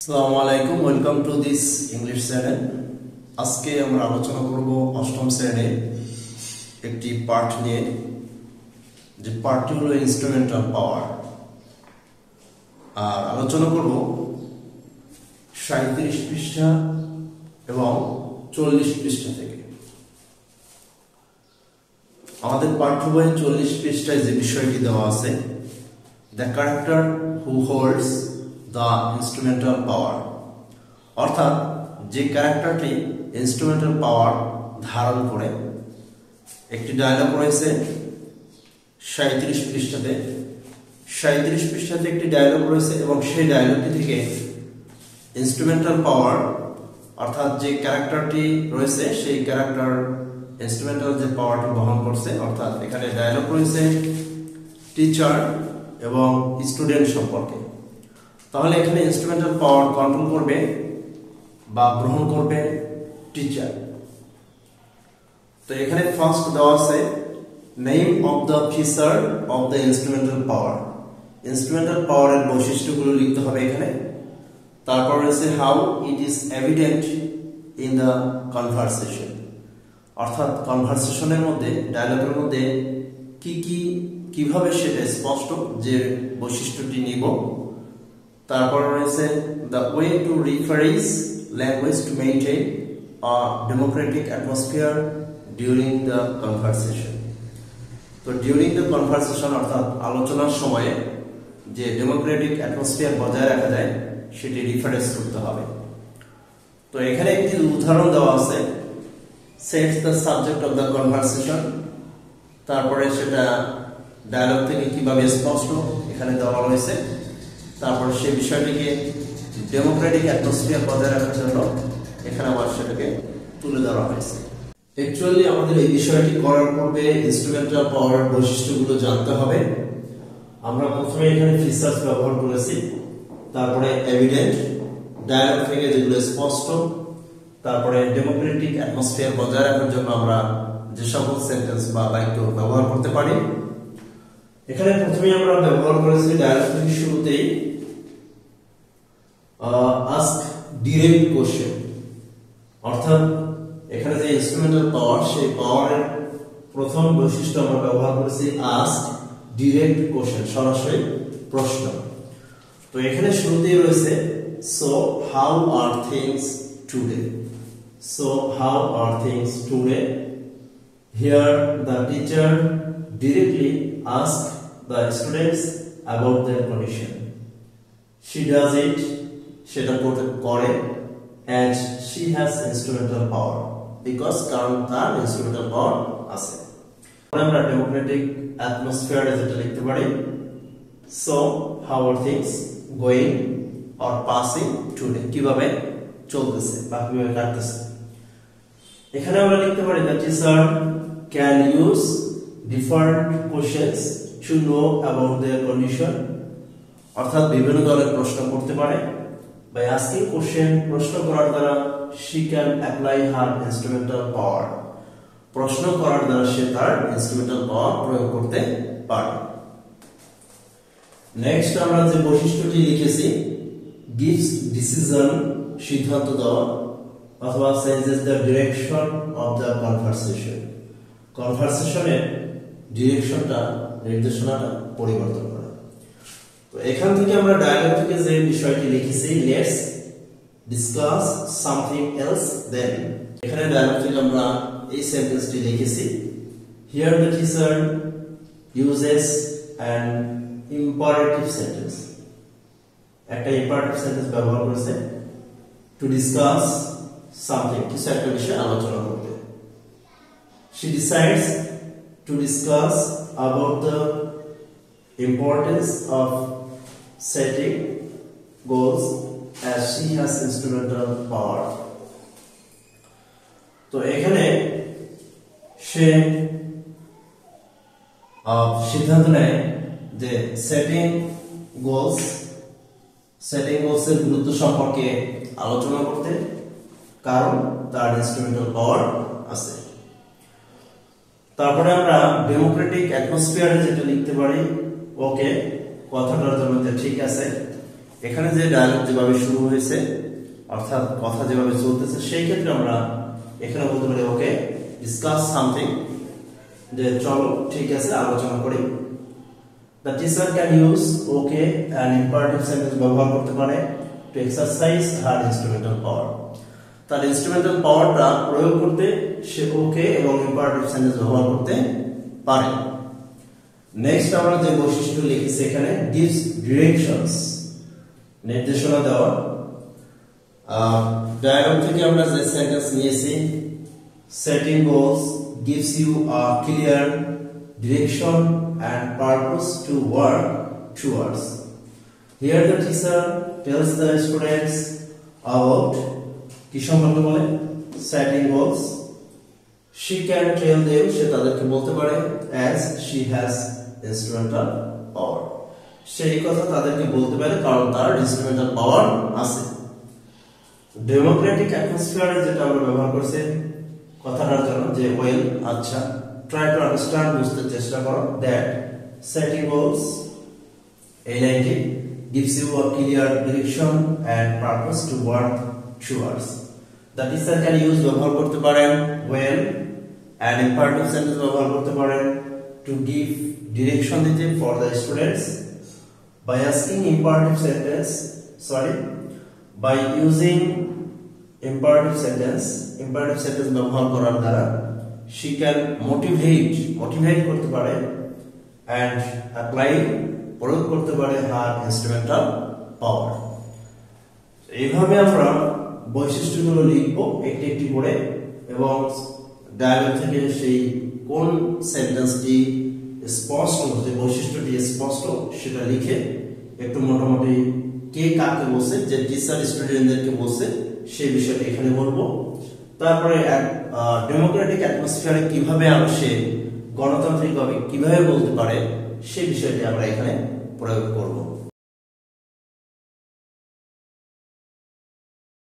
আসসালামু আলাইকুম, welcome to this English channel. আজকে আমরা আলোচনা করব অষ্টম শ্রেণীর একটি পার্ট নিয়ে, যে পার্টটি হলো ইনস্ট্রুমেন্টাল পাওয়ার। আর আলোচনা করব 37 পৃষ্ঠা এবং 40 পৃষ্ঠা থেকে। আমাদের পাঠ্য বইয়ে 40 পৃষ্ঠায় যে বিষয়টি দেওয়া আছে, the character who holds the instrumental পাওয়ার, অর্থাৎ যে ক্যারেক্টারটি ইনস্ট্রুমেন্টাল পাওয়ার ধারণ করে। একটি ডায়লগ রয়েছে 37 পৃষ্ঠাতে। 37 পৃষ্ঠাতে একটি ডায়লগ রয়েছে এবং সেই ডায়লগটি থেকে ইনস্ট্রুমেন্টাল পাওয়ার, অর্থাৎ যে ক্যারেক্টারটি রয়েছে সেই ক্যারেক্টার ইনস্ট্রুমেন্টাল যে পাওয়ারটি বহন করছে, অর্থাৎ এখানে ডায়লগ রয়েছে টিচার এবং স্টুডেন্ট সম্পর্কে। তাহলে এখানে ইনস্ট্রুমেন্টাল পাওয়ার কন্ট্রোল করবে বা গ্রহণ করবে টিচার। তো এখানে ফার্স্ট দেওয়া আছে name of the feature of the instrumental power. Instrumental পাওয়ারের বৈশিষ্ট্যগুলো লিখতে হবে এখানে। তারপর রয়েছে how it is evident in the conversation, অর্থাৎ কনভারসেশনের মধ্যে, ডায়লগের মধ্যে কিভাবে সেটা স্পষ্ট যে বৈশিষ্ট্যটি নিব। তারপর রয়েছে the way to reframe language to maintain a democratic atmosphere during the conversation. তো ডিউরিং দ্য কনভারসেশন অর্থাৎ আলোচনার সময়ে যে ডেমোক্রেটিক অ্যাটমসফিয়ার বজায় রাখা যায় সেটি রিফারেন্স করতে হবে। তো এখানে একটি উদাহরণ দেওয়া আছে, sets the subject of the conversation. তারপরে সেটা ডায়লগ থেকে কিভাবে স্পষ্ট এখানে দেওয়া রয়েছে। তারপর সেই বিষয়টিকে ডেমোক্রেটিক অ্যাটমসফিয়ার বজায় রাখার জন্য এখানে আবার সেটাকে তুলে ধরা হয়েছে। অ্যাকচুয়ালি আমাদের এই বিষয়টি করার পূর্বে ইনস্ট্রুমেন্টাল পাওয়ার বৈশিষ্ট্যগুলো জানতে হবে। আমরা প্রথমে এখানে ফিচার্স ব্যবহার করেছি, তারপরে এভিডেন্ট, ডায়লগ থেকে যেগুলো স্পষ্ট, তারপরে ডেমোক্রেটিক অ্যাটমসফিয়ার বজায় রাখার জন্য আমরা যে সকল সেন্টেন্স বা বাক্য ব্যবহার করতে পারি। এখানে প্রথমে আমরা ব্যবহার করেছি ডায়লগ থেকে শুরুতেই আস্ক ডিরেক্ট কোশ্চেন, অর্থাৎ এখানে যে ইনস্ট্রুমেন্টাল পাওয়ার, সেই পাওয়ারের প্রথম বৈশিষ্ট্য আমরা ব্যবহার করেছি আস্ক ডিরেক্ট কোশ্চেন, সরাসরি প্রশ্ন। তো এখানে শুরুতেই রয়েছে so how are things today. So how are things today. Here the teacher directly ask the students about their condition. She does it, সেটা করে, and she has instrumental power because কারণ তার instrumental power আছে। আমরা Democratic অ্যাটমসফিয়ারে যেটা লিখতে পারি, so how are things going or passing today, কিভাবে চলতেছে বা কিভাবে কাটতেছে। এখানে আমরা লিখতে পারি the teacher can use different questions to know about their condition, অর্থাৎ বিভিন্ন ধরনের প্রশ্ন করতে পারে। by asking question, প্রশ্ন করার দ্বারা she can apply her instrumental power, প্রশ্ন করার দ্বারা সে তার ইনস্ট্রুমেন্টাল পাওয়ার প্রয়োগ করতে পারে। নেক্সট আমরা যে বৈশিষ্ট্যটি লিখেছি gives decision, সিদ্ধান্ত দেওয়া, অথবা changes the direction of the conversation, কনভারসেশনের ডিরেকশনটা, নির্দেশনাটা পরিবর্তন করা। তো এখান থেকে আমরা ডায়লগ থেকে যে বিষয়টি লিখেছি লেটস ডিসকাস সামথিং এলস দেন, এখানে ডায়লগ থেকে আমরা এই সেন্টেন্সটি লিখেছি here the teacher uses an imperative sentence, একটা ইম্পারেটিভ সেন্টেন্স ব্যবহার করেছে টু ডিসকাস সামথিং, কিছু একটা বিষয় আলোচনা করতে। She decides to discuss about the importance of setting goals as she has instrumental power. তো এখানে সে সিদ্ধান্ত নেয় যে সেটিং গোলস এর গুরুত্ব সম্পর্কে আলোচনা করতে, কারণ তার ইনস্ট্রুমেন্টাল পাওয়ার আছে। তারপরে আমরা ডেমোক্রেটিক অ্যাটমসফিয়ারে যেটা লিখতে পারি, ওকে কথাটার জন্য ঠিক আছে, এখানে যে ডায়ালগ যেভাবে শুরু হয়েছে অর্থাৎ কথা যেভাবে চলতেছে সেই ক্ষেত্রে আমরা এখানে বলতে পারি ওকে ডিসকাস সামথিং, যে চলো ঠিক আছে আলোচনা করি। The teacher can use okay and imperative sentence ব্যবহার করতে পারে টু এক্সারসাইজ হার ইনস্ট্রুমেন্টাল পাওয়ার। তার ইনস্ট্রুমেন্টাল পাওয়ারটা প্রয়োগ করতে সে ওকে এবং ইম্পারেটিভ সেন্টেন্স ব্যবহার করতে পারে। নেক্সট আমরা যে বৈশিষ্ট্য লিখেছি এখানে গিভস ডিরেকশনস, নির্দেশনা দেওয়া। ডায়ালগ থেকে আমরা যে সেন্টেন্স নিয়েছি, setting goals gives you a clear direction and purpose to work towards. Here the teacher tells the students about কি সম্পর্কে বলে setting goals. She can tell them, সে তাদেরকে বলতে পারে as she has instrumental power, সেই কথা তাদেরকে বলতে পারে কারণ তার ইনস্ট্রুমেন্টাল পাওয়ার আছে। ডেমোক্রেটিক অ্যাটমসফিয়ারে যেটা আমরা ব্যবহার করছি কথাটার জন্য, যে ওয়েল আচ্ছা, ট্রাই টু আন্ডারস্ট্যান্ড, বুঝতে চেষ্টা করো, দ্যাট সেটিং গোলস এই লাইনটি gives you a clear direction and purpose to work towards. The teacher can use ব্যবহার করতে পারেন when and imperative sentence ব্যবহার করতে পারেন to give direction দিতে for the students by asking imperative sentence by using imperative sentence ব্যবহার করার দ্বারা she can motivate করতে পারে and apply প্রয়োগ করতে পারে her instrumental power। এইভাবে আমরা বৈশিষ্ট্যগুলো লিখব একটি একটি করে এবং ডায়ালগ থেকে সেই কোন সেন্টেন্সটি স্পষ্ট, যে বৈশিষ্ট্যটি স্পষ্ট সেটা লিখে একটু মোটামুটি কে কাকে বলছে, যে টিচার স্টুডেন্টদেরকে বলছে সেই বিষয়টা এখানে বলবো। তারপরে ডেমোক্রেটিক অ্যাটমসফিয়ারে কিভাবে সে গণতান্ত্রিকভাবে কিভাবে বলতে পারে সেই বিষয়টি আমরা এখানে প্রয়োগ করব।